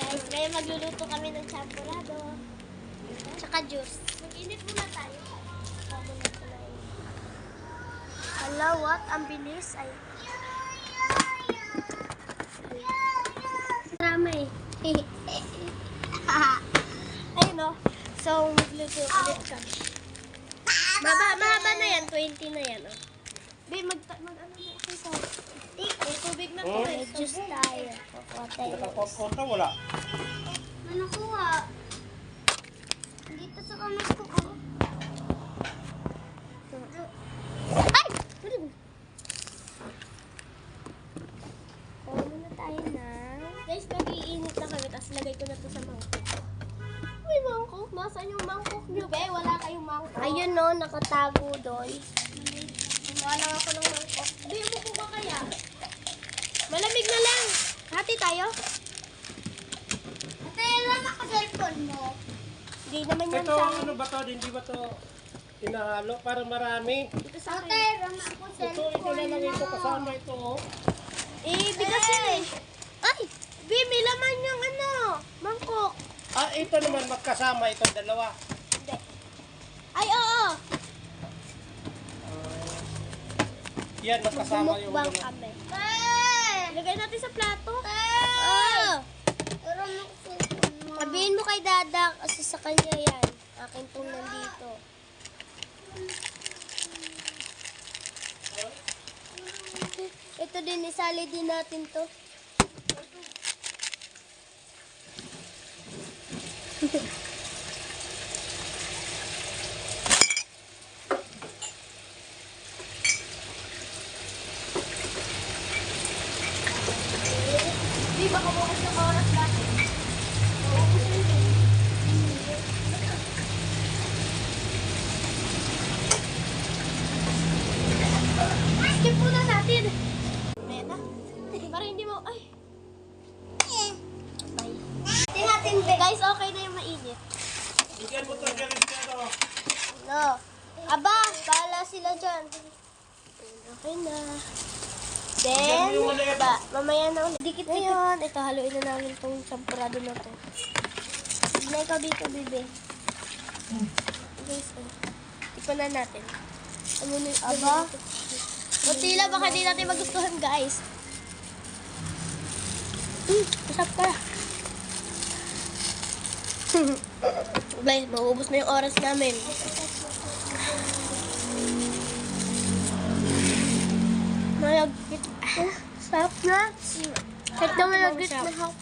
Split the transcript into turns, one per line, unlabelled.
Guys, ngayon magluluto kami ng champurado. Tsaka juice. Mag-init muna tayo. Hello, what? Ang bilis. Ay. Marami. Ayun o. So, magluto ulit kami. Mahaba na yan. 20 na yan. Babe, mag-ano na ako sa... May tubig na to eh. Juice tayo.
Nakakota, wala.
Ano kuha? Dito sa kamay ko. Ay! Kuha muna tayo na. Guys, nag-iinit na kami. Tapos lagay ko na to sa mangkok. May mangkok? Nasaan yung mangkok nyo? Be, wala kayong mangkok. Ayun no, nakatago doon. Wala ako ng mangkok. Be, mo ko ba kaya? Malamig na lang. Hati tayo? Ate, lang ako cellphone mo. Hindi naman yan
Ito,
sa akin.
ano ba to? Hindi ba to inahalo? Para marami.
Ito sa akin.
Ate, lang ako
Ito na lang ito. Kasama ito.
Bigas yun eh. Ay! Be, may laman yung ano, mangkok.
Ah, ito naman magkasama itong dalawa.
Hindi. Ay, oo.
Yan, magkasama yung
Mukbang
dalawa.
kami.
Hey!
Lagay natin sa plato.
Hey!
Oo.
Pero lang ako cellphone mo.
Sabihin mo kay Dada kasi sa kanya yan. Akin tong nandito. Ito din, isali din natin to. Di ba kabukas ng oras dati? Skip muna natin. Mena. Para hindi mo... Ay. Bye.
Tinatin,
Guys, okay na yung mainit.
Bigyan mo to, Jericho.
No. Aba, bahala sila dyan. Okay na. Then, mamaya na ulit. Dikit ngayon. Ito, haluin na namin itong champurado na to. Sige na ikaw dito, bebe. Guys, tikpan na natin. Aba. Butila, baka di natin magustuhan, guys. Masarap ka. Guys, maubos na yung oras namin. Malagkit. Sarap na. Kahit na malagkit na hap.